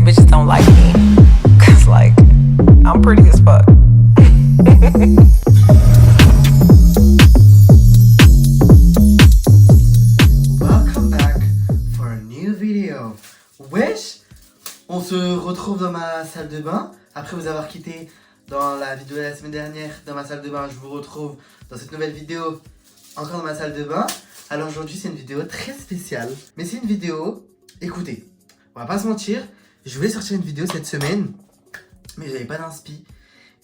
bitches don't like me. Cause like, I'm pretty as fuck. Welcome back for a new video. Wesh, on se retrouve dans ma salle de bain. Après vous avoir quitté dans la vidéo de la semaine dernière dans ma salle de bain, je vous retrouve dans cette nouvelle vidéo encore dans ma salle de bain. Alors aujourd'hui c'est une vidéo très spéciale. Mais c'est une vidéo, écoutez, on va pas se mentir, je voulais sortir une vidéo cette semaine, mais j'avais pas d'inspi.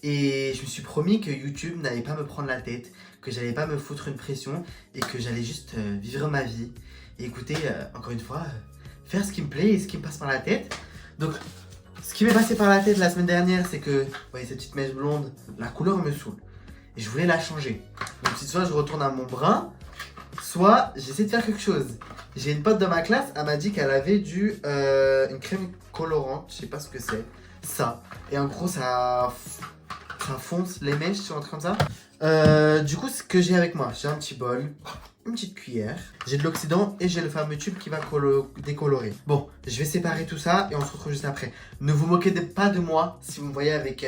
Et je me suis promis que YouTube n'allait pas me prendre la tête, que j'allais pas me foutre une pression et que j'allais juste vivre ma vie. Et écoutez, encore une fois, faire ce qui me plaît et ce qui me passe par la tête. Donc, ce qui m'est passé par la tête la semaine dernière, c'est que, vous voyez cette petite mèche blonde, la couleur me saoule. Et je voulais la changer. Donc, si soit je retourne à mon brun, soit j'essaie de faire quelque chose. J'ai une pote dans ma classe, elle m'a dit qu'elle avait une crème colorante, je sais pas ce que c'est, ça. Et en gros, ça fonce les mèches sur un truc comme ça. Du coup, ce que j'ai avec moi, j'ai un petit bol, une petite cuillère, j'ai de l'oxydant et j'ai le fameux tube qui va décolorer. Bon, je vais séparer tout ça et on se retrouve juste après. Ne vous moquez pas de moi si vous me voyez avec,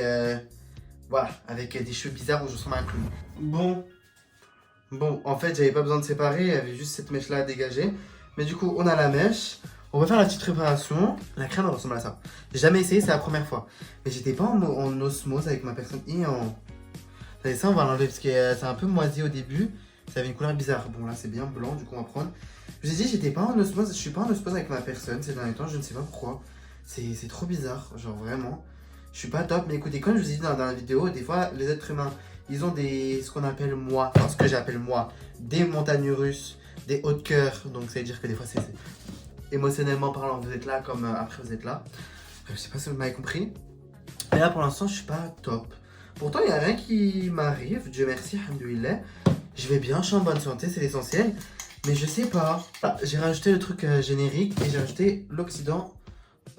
voilà, avec des cheveux bizarres où je ressemble à un clown. Bon, en fait, j'avais pas besoin de séparer, il y avait juste cette mèche-là à dégager. Mais du coup, on a la mèche. On va faire la petite préparation. La crème elle ressemble à ça. J'ai jamais essayé, c'est la première fois. Mais j'étais pas en osmose avec ma personne et en... Vous savez ça, on va l'enlever parce que c'est un peu moisi au début. Ça avait une couleur bizarre. Bon là c'est bien blanc, du coup on va prendre. Je vous ai dit, j'étais pas en osmose, je suis pas en osmose avec ma personne ces derniers temps, je ne sais pas pourquoi. C'est trop bizarre, genre vraiment. Je suis pas top, mais écoutez, comme je vous ai dit dans la vidéo, des fois les êtres humains, ils ont ce qu'on appelle moi, enfin ce que j'appelle moi, des montagnes russes, des hauts de cœur. Donc ça veut dire que des fois c'est... émotionnellement parlant, vous êtes là comme après vous êtes là. Je sais pas si vous m'avez compris. Et là pour l'instant je suis pas top. Pourtant il n'y a rien qui m'arrive, Dieu merci, alhamdoulilah. Je vais bien, je suis en bonne santé, c'est l'essentiel. Mais je sais pas. Ah, j'ai rajouté le truc générique et j'ai rajouté l'oxydant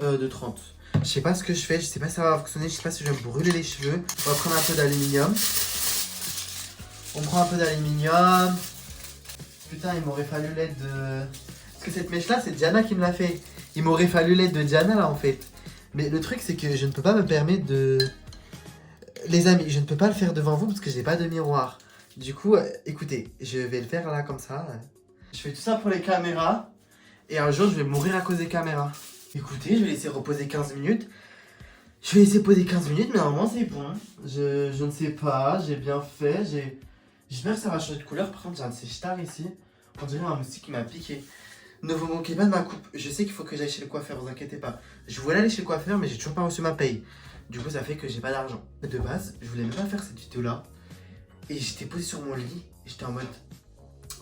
de 30. Je sais pas ce que je fais, je sais pas si ça va fonctionner, je sais pas si je vais me brûler les cheveux. On va prendre un peu d'aluminium. On prend un peu d'aluminium. Putain, il m'aurait fallu l'aide de... Parce que cette mèche là, c'est Diana qui me l'a fait. Il m'aurait fallu l'aide de Diana là en fait. Mais le truc c'est que je ne peux pas me permettre de... Les amis, je ne peux pas le faire devant vous parce que j'ai pas de miroir. Du coup, écoutez, je vais le faire là comme ça. Je fais tout ça pour les caméras. Et un jour je vais mourir à cause des caméras. Écoutez, je vais laisser reposer 15 minutes. Je vais laisser poser 15 minutes, mais normalement c'est bon. Je ne sais pas, j'ai bien fait. J'espère que ça va changer de couleur. Par contre, j'ai un de ces stars ici. On dirait un moustique qui m'a piqué. Ne vous moquez pas de ma coupe. Je sais qu'il faut que j'aille chez le coiffeur, vous inquiétez pas. Je voulais aller chez le coiffeur, mais j'ai toujours pas reçu ma paye. Du coup, ça fait que j'ai pas d'argent. De base, je voulais même pas faire cette vidéo-là. Et j'étais posé sur mon lit. Et j'étais en mode,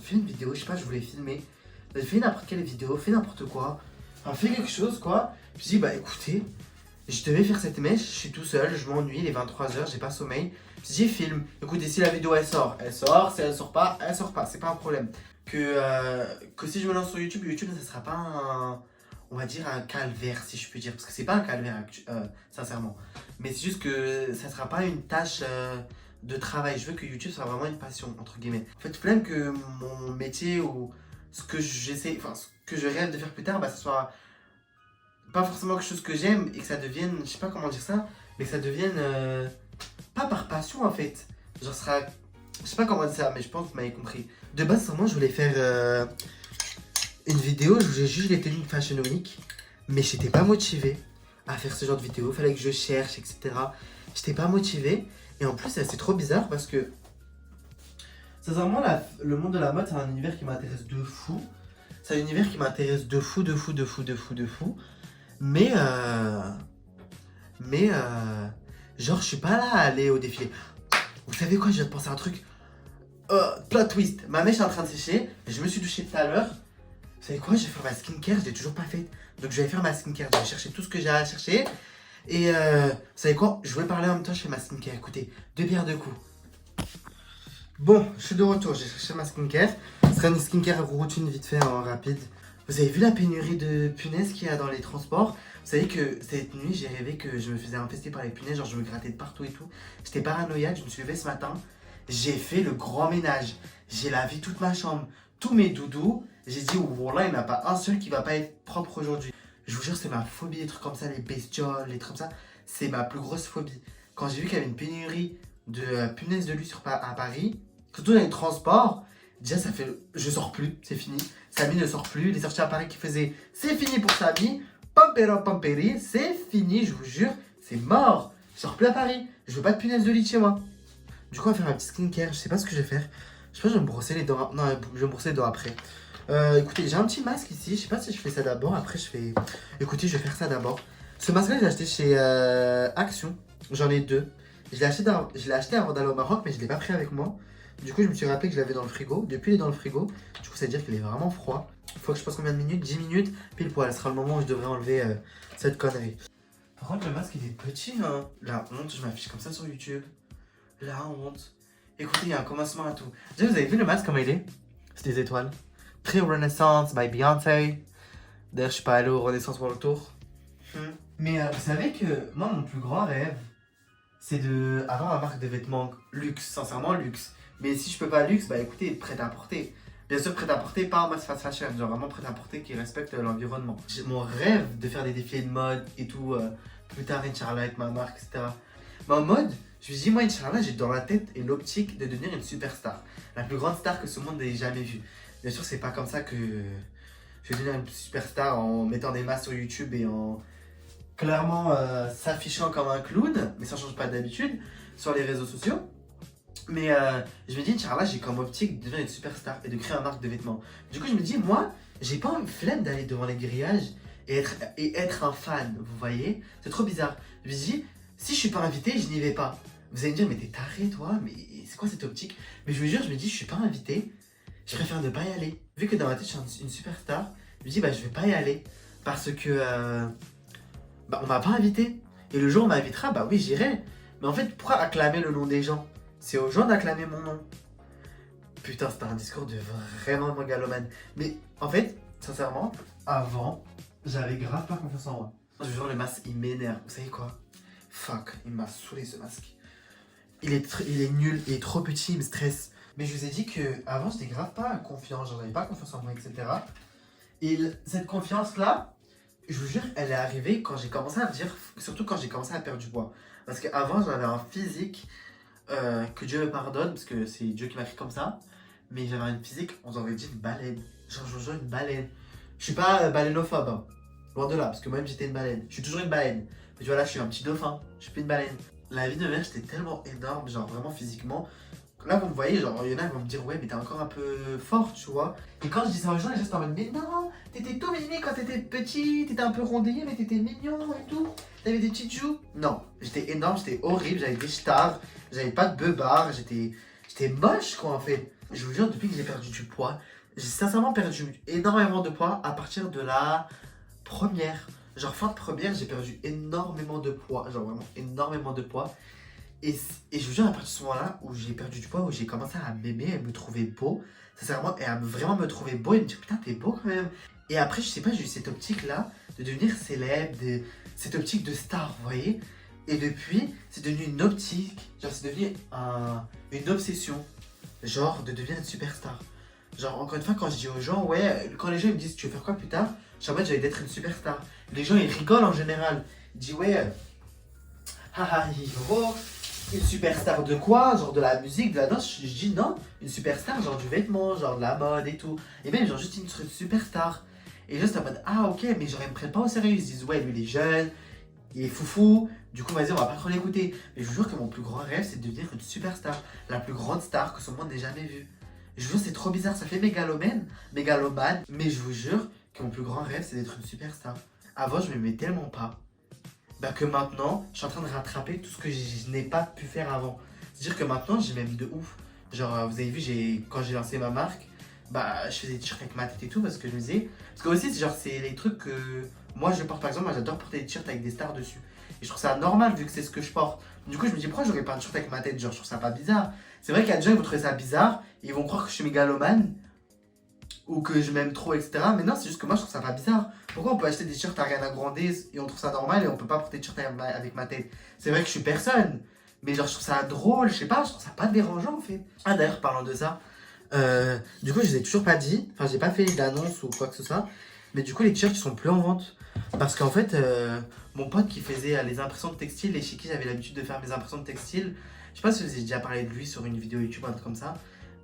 fais une vidéo, je sais pas, je voulais filmer. Fais n'importe quelle vidéo, fais n'importe quoi. Enfin, fais quelque chose, quoi. Je me suis dit, bah écoutez, je devais faire cette mèche, je suis tout seul, je m'ennuie, il est 23h, j'ai pas sommeil. Je me suis dit, filme. Écoutez, si la vidéo elle sort. Si elle sort pas, c'est pas un problème. Que si je me lance sur YouTube, ça sera pas un, on va dire un calvaire si je peux dire, parce que c'est pas un calvaire sincèrement, mais c'est juste que ça sera pas une tâche de travail. Je veux que YouTube soit vraiment une passion entre guillemets. En fait, flemme que mon métier ou ce que j'essaie, enfin ce que je rêve de faire plus tard, bah ça soit pas forcément quelque chose que j'aime et que ça devienne, je sais pas comment dire ça, mais que ça devienne pas par passion en fait. Genre ce sera, je sais pas comment dire ça, mais je pense que vous m'avez compris. De base, vraiment, je voulais faire une vidéo, je voulais juste les tenues de Fashion Week, mais j'étais pas motivé à faire ce genre de vidéo, fallait que je cherche, etc. J'étais pas motivé, et en plus, c'est trop bizarre parce que, sincèrement, le monde de la mode, c'est un univers qui m'intéresse de fou. C'est un univers qui m'intéresse de fou, mais genre, je suis pas là à aller au défilé. Vous savez quoi, je viens de penser à un truc. Plot twist, ma mèche est en train de sécher, je me suis douché tout à l'heure. Vous savez quoi, je vais faire ma skincare, je l'ai toujours pas faite. Donc je vais faire ma skincare, je vais chercher tout ce que j'ai à chercher. Et vous savez quoi, je vais parler en même temps, je fais ma skincare. Écoutez, deux pierres deux coups. Bon, je suis de retour, j'ai cherché ma skincare. Ce sera une skincare routine vite fait en rapide. Vous avez vu la pénurie de punaises qu'il y a dans les transports? Vous savez que cette nuit, j'ai rêvé que je me faisais infester par les punaises, genre je me grattais de partout et tout. J'étais paranoïaque, je me suis levé ce matin. J'ai fait le grand ménage. J'ai lavé toute ma chambre, tous mes doudous. J'ai dit, oh, voilà, il n'y en a pas un seul qui va pas être propre aujourd'hui. Je vous jure, c'est ma phobie, les trucs comme ça, les bestioles, les trucs comme ça. C'est ma plus grosse phobie. Quand j'ai vu qu'il y avait une pénurie de punaises de lit à Paris, surtout dans les transports, déjà ça fait. Je sors plus, c'est fini. Samy ne sort plus. Les sorties à Paris qui faisaient c'est fini pour Samy. Pamperi, c'est fini, je vous jure, c'est mort. Je sors plus à Paris. Je veux pas de punaises de lit chez moi. Du coup, on va faire un petit skincare. Je sais pas ce que je vais faire. Je sais pas, je vais me brosser les dents. Non, je vais me brosser les dents après. Écoutez, j'ai un petit masque ici. Je sais pas si je fais ça d'abord. Après, je fais. Écoutez, je vais faire ça d'abord. Ce masque-là, je l'ai acheté chez Action. J'en ai deux. Je l'ai acheté avant d'aller au Maroc, mais je l'ai pas pris avec moi. Du coup, je me suis rappelé que je l'avais dans le frigo. Depuis, il est dans le frigo. Du coup, ça veut dire qu'il est vraiment froid. Il faut que je passe combien de minutes? 10 minutes. Pile poil. Ce sera le moment où je devrais enlever cette connerie. Par contre, le masque, il est petit, hein. La honte, je m'affiche comme ça sur YouTube. La honte. Écoutez, il y a un commencement à tout. Déjà, vous avez vu le masque, comment il est? C'est des étoiles. Très Renaissance by Beyoncé. D'ailleurs, je suis pas allé au Renaissance World Tour. Mais vous savez que moi, mon plus grand rêve, c'est de avoir ma marque de vêtements luxe, sincèrement luxe. Mais si je peux pas luxe, bah écoutez, prêt à porter. Bien sûr, prêt à porter, pas en mass fast fashion, genre vraiment prêt à porter qui respecte l'environnement. J'ai mon rêve de faire des défilés de mode et tout, plus tard, Inch'Allah, avec ma marque, etc. Mais en mode, je me dis, moi, Inch'Allah, j'ai dans la tête et l'optique de devenir une superstar. La plus grande star que ce monde n'ait jamais vue. Bien sûr, c'est pas comme ça que je vais devenir une superstar en mettant des masques sur YouTube et en clairement s'affichant comme un clown, mais ça change pas d'habitude, sur les réseaux sociaux. Mais je me dis, Inch'Allah, j'ai comme optique de devenir une superstar et de créer une marque de vêtements. Du coup, je me dis, moi, j'ai pas une flemme d'aller devant les grillages et être un fan, vous voyez? C'est trop bizarre. Je me dis, si je suis pas invité, je n'y vais pas. Vous allez me dire, mais t'es taré, toi, mais c'est quoi cette optique? Mais je vous jure, je me dis, je suis pas invité, je préfère ne pas y aller. Vu que dans ma tête, je suis une superstar, je me dis, bah, je vais pas y aller. Parce que, bah, on m'a pas invité. Et le jour où on m'invitera, bah oui, j'irai. Mais en fait, pourquoi acclamer le nom des gens? C'est aux gens d'acclamer mon nom. Putain, c'était un discours de vraiment mégalomane. Mais en fait, sincèrement, avant, j'avais grave pas confiance en moi. Je vous jure, le masque, il m'énerve. Vous savez quoi? Fuck, il m'a saoulé ce masque. Il est nul, il est trop petit, il me stresse. Mais je vous ai dit que avant j'étais grave pas confiant, genre j'avais pas confiance en moi, etc. Et cette confiance-là, je vous jure, elle est arrivée quand j'ai commencé à me dire, surtout quand j'ai commencé à perdre du poids. Parce qu'avant, j'avais un physique que Dieu me pardonne, parce que c'est Dieu qui m'a créé comme ça. Mais j'avais une physique, on aurait dit une baleine. Genre, je vous jure, une baleine. Je suis pas balénophobe, hein. Loin de là, parce que moi-même j'étais une baleine. Je suis toujours une baleine. Mais tu vois, là, je suis un petit dauphin. Je suis plus une baleine. La vie de ma mère, j'étais tellement énorme, genre vraiment physiquement. Là, vous me voyez, genre, il y en a qui vont me dire, ouais, mais t'es encore un peu fort, tu vois. Et quand je dis ça aux gens, les gens sont en mode, mais non, t'étais tout mignon quand t'étais petit, t'étais un peu rondillé, mais t'étais mignon et tout. T'avais des petites joues. Non, j'étais énorme, j'étais horrible, j'avais des stars, j'avais pas de beubare, j'étais moche, quoi, en fait. Je vous jure, depuis que j'ai perdu du poids, j'ai sincèrement perdu énormément de poids à partir de la première. Genre, fin de première, j'ai perdu énormément de poids, genre vraiment énormément de poids. Et je vous jure, à partir de ce moment-là où j'ai perdu du poids, où j'ai commencé à m'aimer, à me trouver beau, sincèrement, et à vraiment me trouver beau et me dire putain, t'es beau quand même. Et après, je sais pas, j'ai eu cette optique-là de devenir célèbre, cette optique de star, vous voyez. Et depuis, c'est devenu une optique, genre c'est devenu une obsession, genre de devenir une superstar. Genre, encore une fois, quand je dis aux gens, ouais, quand les gens ils me disent tu veux faire quoi plus tard, je suis en mode j'allais d'être une superstar. Les gens ils rigolent en général. Ils disent ouais, haha, Hiro, une superstar de quoi? Genre de la musique, de la danse? Je dis non, une superstar, genre du vêtement, genre de la mode et tout. Et même, genre juste une superstar. Et juste en mode, ah ok, mais genre ils me prennent pas au sérieux. Ils se disent, ouais, lui il est jeune, il est foufou, du coup vas-y, on va pas trop l'écouter. Mais je vous jure que mon plus grand rêve, c'est de devenir une superstar. La plus grande star que ce monde n'ait jamais vue. Je vous jure, c'est trop bizarre, ça fait mégalomane, mais je vous jure que mon plus grand rêve, c'est d'être une superstar. Avant, je m'aimais tellement pas. Bah que maintenant, je suis en train de rattraper tout ce que je n'ai pas pu faire avant. C'est-à-dire que maintenant, j'ai même de ouf. Genre, vous avez vu, quand j'ai lancé ma marque, bah je faisais des t-shirts avec ma tête et tout parce que je me disais... Parce que aussi, c'est les trucs que moi je porte. Par exemple, moi j'adore porter des t-shirts avec des stars dessus. Et je trouve ça normal vu que c'est ce que je porte. Du coup, je me dis, pourquoi j'aurais pas un t-shirt avec ma tête? Genre, je trouve ça pas bizarre. C'est vrai qu'il y a des gens qui vont trouver ça bizarre et ils vont croire que je suis mégalomane ou que je m'aime trop, etc. Mais non, c'est juste que moi je trouve ça pas bizarre. Pourquoi on peut acheter des t-shirts à Ariana Grande et on trouve ça normal et on peut pas porter des t-shirts avec ma tête? C'est vrai que je suis personne, mais genre je trouve ça drôle, je sais pas, je trouve ça pas dérangeant en fait. Ah d'ailleurs, parlant de ça, du coup je vous ai toujours pas dit, enfin j'ai pas fait d'annonce ou quoi que ce soit, mais du coup les t-shirts ils sont plus en vente. Parce qu'en fait, mon pote qui faisait les impressions de textile et chez qui j'avais l'habitude de faire mes impressions de textile, je sais pas si je vous ai déjà parlé de lui sur une vidéo YouTube ou un truc comme ça,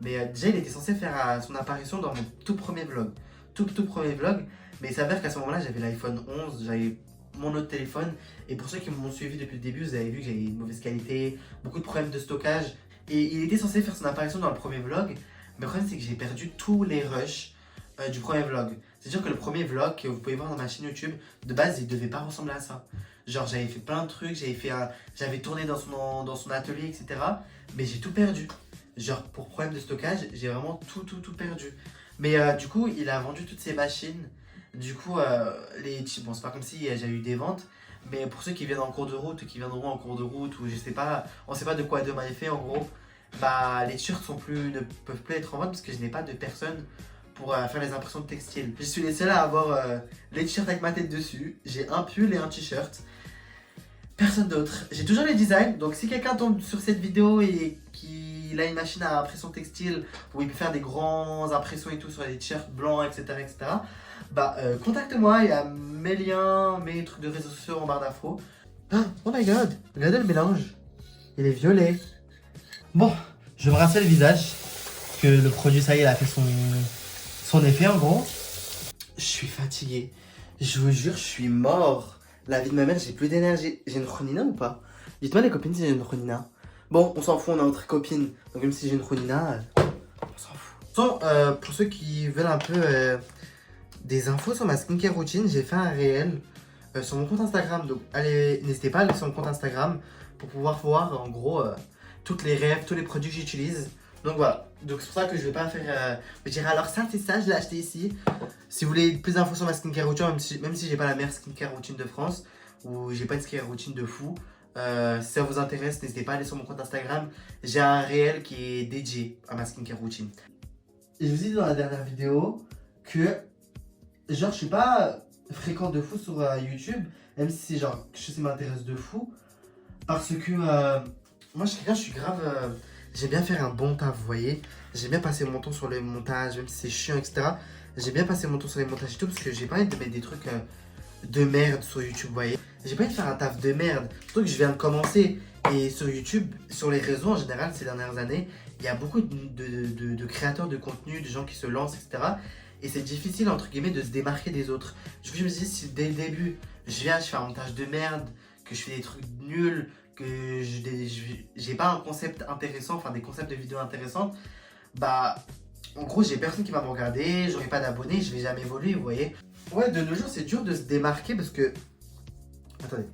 mais déjà il était censé faire son apparition dans mon tout premier vlog. Tout premier vlog, mais il s'avère qu'à ce moment-là j'avais l'iPhone 11, j'avais mon autre téléphone, et pour ceux qui m'ont suivi depuis le début, vous avez vu que j'avais une mauvaise qualité, beaucoup de problèmes de stockage, et il était censé faire son apparition dans le premier vlog, mais le problème c'est que j'ai perdu tous les rushs du premier vlog. C'est-à-dire que le premier vlog que vous pouvez voir dans ma chaîne YouTube, de base, il devait pas ressembler à ça. Genre, j'avais fait plein de trucs, j'avais tourné dans son atelier, etc. Mais j'ai tout perdu. Genre, pour problème de stockage, j'ai vraiment tout perdu. Mais du coup, il a vendu toutes ses machines. Du coup, bon, c'est pas comme si j'ai eu des ventes. Mais pour ceux qui viennent en cours de route, qui viendront en cours de route, ou je sais pas, on sait pas de quoi demain est fait en gros, bah les t-shirts ne peuvent plus être en vente parce que je n'ai pas de personne pour faire les impressions de textile. Je suis les seuls à avoir les t-shirts avec ma tête dessus. J'ai un pull et un t-shirt. Personne d'autre. J'ai toujours les designs. Donc si quelqu'un tombe sur cette vidéo et qu'il a une machine à impression textile où il peut faire des grandes impressions et tout sur les t-shirts blancs, etc. Bah contacte-moi. Il y a mes liens, mes trucs de réseaux sociaux en barre d'infos. Ah, oh my god. Regardez le mélange. Il est violet. Bon, je vais me rincer le visage. Parce que le produit, ça y est, il a fait son effet en gros. Je suis fatigué. Je vous jure, je suis mort. La vie de ma mère, j'ai plus d'énergie. J'ai une chronina ou pas? Dites-moi les copines si j'ai une chronina. Bon, on s'en fout, on est entre copines. Donc même si j'ai une chronina, on s'en fout. Bon, pour ceux qui veulent un peu des infos sur ma skincare routine, j'ai fait un réel sur mon compte Instagram. Donc allez, n'hésitez pas à aller sur mon compte Instagram pour pouvoir voir en gros toutes les rêves, tous les produits que j'utilise. Donc voilà, donc c'est pour ça que je vais pas faire. Je dirais alors ça, c'est ça, je l'ai acheté ici. Si vous voulez plus d'infos sur ma skincare routine, même si j'ai pas la meilleure skincare routine de France, ou j'ai pas une skincare routine de fou, si ça vous intéresse, n'hésitez pas à aller sur mon compte Instagram. J'ai un réel qui est dédié à ma skincare routine. Et je vous ai dit dans la dernière vidéo que genre je suis pas fréquent de fou sur YouTube, même si c'est genre quelque chose qui m'intéresse de fou, parce que moi je suis grave. J'aime bien faire un bon taf, vous voyez. J'aime bien passer mon temps sur les montages, même si c'est chiant, etc. J'aime bien passer mon temps sur les montages et tout, parce que j'ai pas envie de mettre des trucs de merde sur YouTube, vous voyez. J'ai pas envie de faire un taf de merde. Surtout que je viens de commencer. Et sur YouTube, sur les réseaux en général, ces dernières années, il y a beaucoup de créateurs de contenu, de gens qui se lancent, etc. Et c'est difficile, entre guillemets, de se démarquer des autres. Du coup, je me suis dit, si dès le début, je fais un montage de merde, que je fais des trucs nuls, que j'ai pas un concept intéressant, enfin des concepts de vidéos intéressantes, bah en gros j'ai personne qui va me regarder, j'aurai pas d'abonnés, je vais jamais évoluer, vous voyez. Ouais, de nos jours c'est dur de se démarquer parce que... Attendez.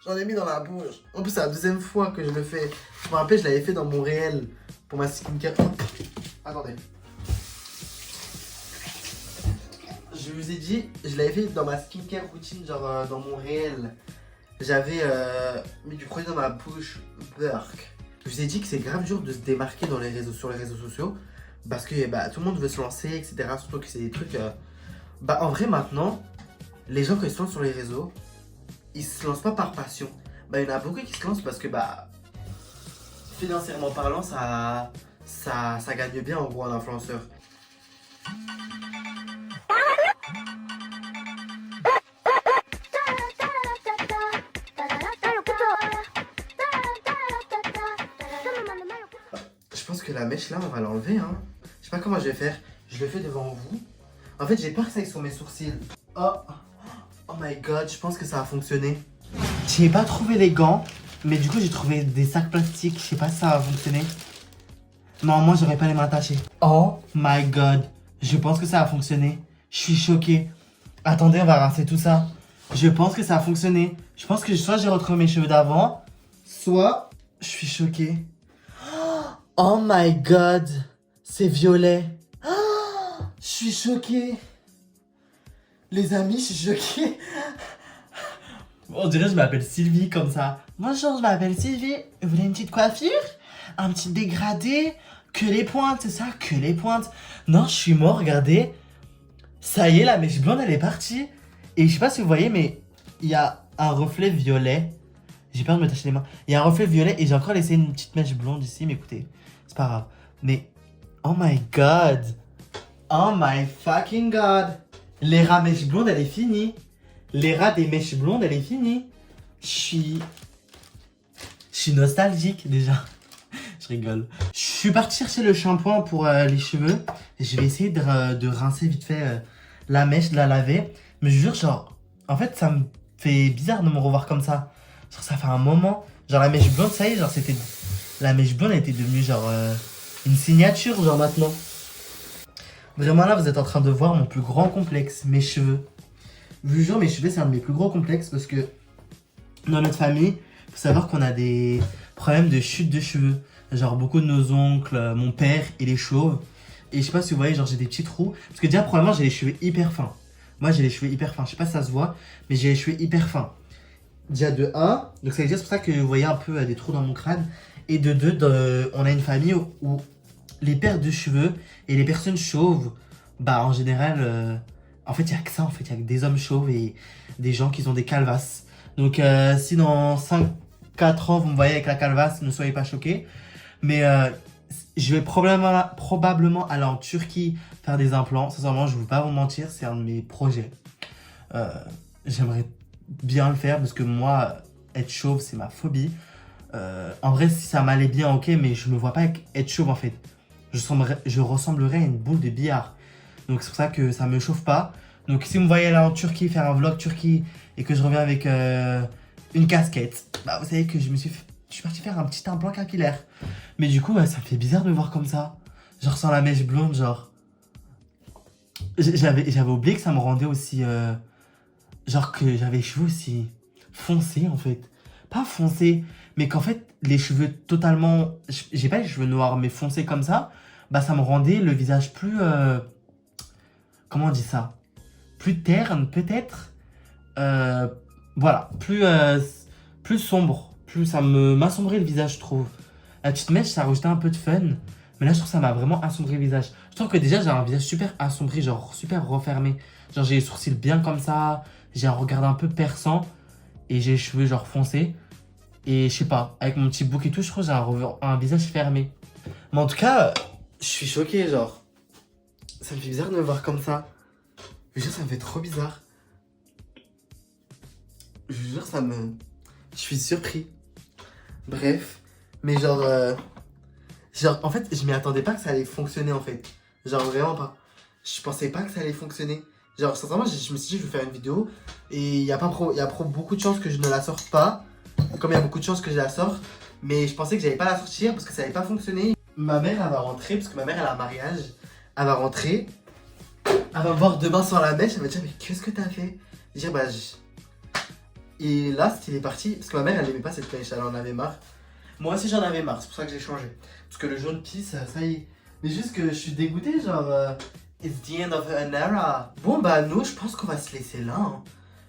J'en ai mis dans la bouche. En plus c'est la deuxième fois que je le fais. Je me rappelle, je l'avais fait dans mon réel pour ma skincare. Attendez. Je vous ai dit, je l'avais fait dans ma skincare routine, genre dans mon réel. J'avais mis du produit dans ma bouche, burk. Je vous ai dit que c'est grave dur de se démarquer sur les réseaux sociaux. Parce que bah, tout le monde veut se lancer, etc. Surtout que c'est des trucs... Bah en vrai maintenant, les gens quand ils se lancent sur les réseaux, ils se lancent pas par passion. Bah il y en a beaucoup qui se lancent parce que bah... Financièrement parlant, ça gagne bien en gros un influenceur. Je pense que la mèche là, on va l'enlever. Hein. Je sais pas comment je vais faire. Je le fais devant vous. En fait, j'ai peur que ça aille sur mes sourcils. Oh my god, je pense que ça a fonctionné. J'ai pas trouvé les gants, mais du coup, j'ai trouvé des sacs plastiques. Je sais pas si ça va fonctionner. Non, moi, j'aurais pas les mains attachées. Oh my god, je pense que ça a fonctionné. Je suis choqué. Attendez, on va rincer tout ça. Je pense que ça a fonctionné. Je pense que soit j'ai retrouvé mes cheveux d'avant, soit je suis choqué. Oh my god, c'est violet. Je suis choqué. Les amis, je suis choqué. On dirait que je m'appelle Sylvie comme ça. Bonjour, je m'appelle Sylvie. Vous voulez une petite coiffure? Un petit dégradé? Que les pointes, c'est ça? Que les pointes. Non, je suis mort, regardez. Ça y est, la mèche blonde, elle est partie. Et je sais pas si vous voyez, mais il y a un reflet violet. J'ai peur de me tacher les mains. Il y a un reflet violet et j'ai encore laissé une petite mèche blonde ici, mais écoutez, c'est pas grave. Mais, oh my god. Oh my fucking god. L'era mèche blonde, elle est finie. L'era des mèches blondes, elle est finie. Je suis nostalgique déjà. Je rigole. Je suis parti chercher le shampoing pour les cheveux. Je vais essayer de rincer vite fait la mèche, de la laver. Mais je jure, genre, en fait, ça me fait bizarre de me revoir comme ça. Genre, ça fait un moment. Genre, la mèche blonde, ça y est, genre, c'était. La mèche blonde, elle était devenue, genre, une signature, genre, maintenant. Vraiment, là, vous êtes en train de voir mon plus grand complexe, mes cheveux. Je vous jure, mes cheveux, c'est un de mes plus gros complexes parce que dans notre famille, il faut savoir qu'on a des problèmes de chute de cheveux. Genre, beaucoup de nos oncles, mon père, il est chauve. Et je sais pas si vous voyez, genre, j'ai des petits trous. Parce que déjà, probablement, j'ai les cheveux hyper fins. Moi, j'ai les cheveux hyper fins. Je sais pas si ça se voit, mais j'ai les cheveux hyper fins. Déjà, de 1, donc c'est déjà pour ça que vous voyez un peu des trous dans mon crâne. Et de 2, on a une famille où les paires de cheveux et les personnes chauves, bah en général, en fait, il n'y a que ça, en fait, il n'y a que des hommes chauves et des gens qui ont des calvasses. Donc, si dans 5-4 ans, vous me voyez avec la calvasse, ne soyez pas choqués. Mais je vais probablement aller en Turquie faire des implants. Sincèrement, je ne veux pas vous mentir, c'est un de mes projets. J'aimerais bien le faire parce que moi, être chauve, c'est ma phobie. En vrai, si ça m'allait bien, ok, mais je me vois pas être chauve en fait. Je ressemblerais à une boule de billard. Donc c'est pour ça que ça me chauffe pas. Donc si vous me voyez là en Turquie, faire un vlog Turquie et que je reviens avec une casquette, bah vous savez que je suis parti faire un petit implant capillaire. Mais du coup, ouais, ça me fait bizarre de me voir comme ça. Genre sans la mèche blonde, genre. J'avais oublié que ça me rendait aussi. Genre que j'avais les cheveux aussi foncés en fait. Pas foncés, mais qu'en fait, les cheveux totalement. J'ai pas les cheveux noirs, mais foncés comme ça. Bah ça me rendait le visage plus. Comment on dit ça? Plus terne, peut-être. Voilà, plus sombre. Plus ça m'assombrait le visage, je trouve. La petite mèche, ça rajoutait un peu de fun. Mais là, je trouve que ça m'a vraiment assombri le visage. Je trouve que déjà, j'ai un visage super assombri, genre super refermé. Genre, j'ai les sourcils bien comme ça. J'ai un regard un peu perçant. Et j'ai les cheveux genre foncés. Et je sais pas, avec mon petit bouc et tout, je trouve que j'ai un visage fermé. Mais en tout cas, je suis choqué, genre. Ça me fait bizarre de me voir comme ça. Je vous jure, ça me fait trop bizarre. Je vous jure, je suis surpris. Bref. Mais genre, en fait, je m'y attendais pas que ça allait fonctionner, en fait. Genre, vraiment pas. Je pensais pas que ça allait fonctionner. Genre, sincèrement, je me suis dit, je vais faire une vidéo. Et il y a beaucoup de chances que je ne la sorte pas. Comme il y a beaucoup de chances que je la sorte. Mais je pensais que j'allais pas la sortir parce que ça allait pas fonctionner. Ma mère, elle va rentrer, parce que ma mère, elle a un mariage. Elle va rentrer. Elle va me voir demain sans la mèche. Elle va dire, mais qu'est-ce que t'as fait? Je vais dire, Et là, il est parti. Parce que ma mère, elle aimait pas cette mèche. Elle en avait marre. Moi aussi, j'en avais marre. C'est pour ça que j'ai changé. Parce que le jaune pie, ça y est. Mais juste que je suis dégoûté, genre. It's the end of an era. Bon, bah, nous, je pense qu'on va se laisser là. Hein.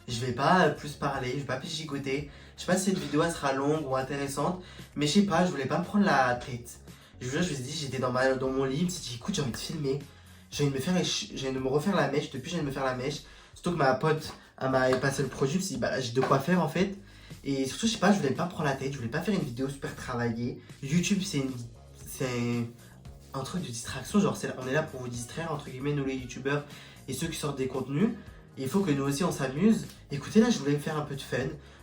Je vais pas plus parler, je vais pas plus gigoter. Je sais pas si cette vidéo elle sera longue ou intéressante, mais je sais pas, je voulais pas me prendre la tête. Je vous jure, je me suis dit, j'étais dans mon lit, je me suis dit, écoute, j'ai envie de filmer. J'ai envie de me refaire la mèche, depuis j'ai envie de me faire la mèche. Surtout que ma pote, elle m'a passé le produit, je me suis dit, bah j'ai de quoi faire en fait. Et surtout, je sais pas, je voulais pas me prendre la tête, je voulais pas faire une vidéo super travaillée. YouTube, c'est un truc de distraction, genre on est là pour vous distraire, entre guillemets, nous les youtubeurs et ceux qui sortent des contenus. Et il faut que nous aussi on s'amuse. Écoutez, là, je voulais me faire un peu de fun,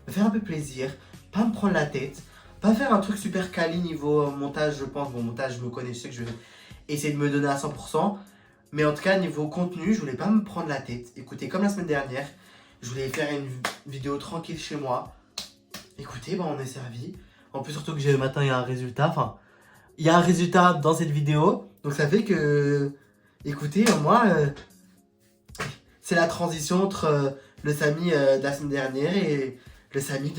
me faire un peu plaisir, pas me prendre la tête, pas faire un truc super quali niveau montage, je pense. Bon, montage, je me connais, je sais que je vais essayer de me donner à 100%. Mais en tout cas, niveau contenu, je voulais pas me prendre la tête. Écoutez, comme la semaine dernière, je voulais faire une vidéo tranquille chez moi. Écoutez, bah, on est servi. En plus, surtout que le matin, il y a un résultat. Enfin, il y a un résultat dans cette vidéo. Donc, ça fait que, écoutez, moi, c'est la transition entre le Samy de la semaine dernière et le Samy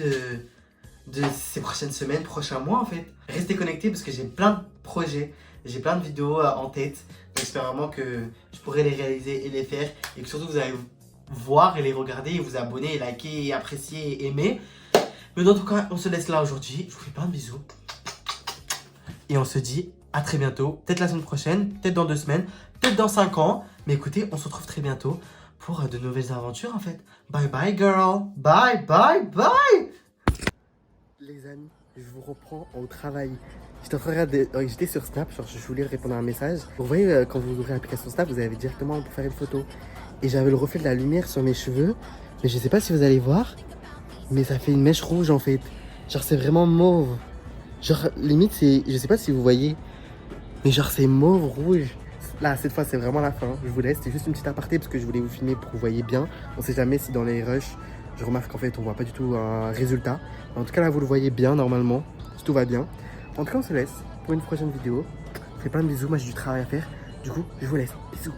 de ces prochaines semaines, prochains mois en fait. Restez connectés parce que j'ai plein de projets, j'ai plein de vidéos en tête. J'espère vraiment que je pourrai les réaliser et les faire et que surtout vous allez voir et les regarder et vous abonner et liker et apprécier et aimer. Mais dans tout cas, on se laisse là aujourd'hui. Je vous fais plein de bisous. Et on se dit à très bientôt. Peut-être la semaine prochaine, peut-être dans 2 semaines, peut-être dans 5 ans. Mais écoutez, on se retrouve très bientôt pour de nouvelles aventures en fait. Bye bye girl. Bye bye bye. Les amis, je vous reprends au travail. J'étais sur Snap, genre je voulais répondre à un message. Vous voyez, quand vous ouvrez l'application Snap, vous avez directement pour faire une photo. Et j'avais le reflet de la lumière sur mes cheveux. Mais je sais pas si vous allez voir, mais ça fait une mèche rouge en fait. Genre c'est vraiment mauve. Genre limite c'est, je sais pas si vous voyez, mais genre c'est mauve rouge. Là cette fois c'est vraiment la fin. Je vous laisse, c'était juste une petite aparté parce que je voulais vous filmer pour que vous voyez bien. On sait jamais si dans les rushs, je remarque qu'en fait on voit pas du tout un résultat. En tout cas là vous le voyez bien normalement, si tout va bien. En tout cas on se laisse pour une prochaine vidéo. Je fais plein de bisous, moi j'ai du travail à faire. Du coup je vous laisse, bisous.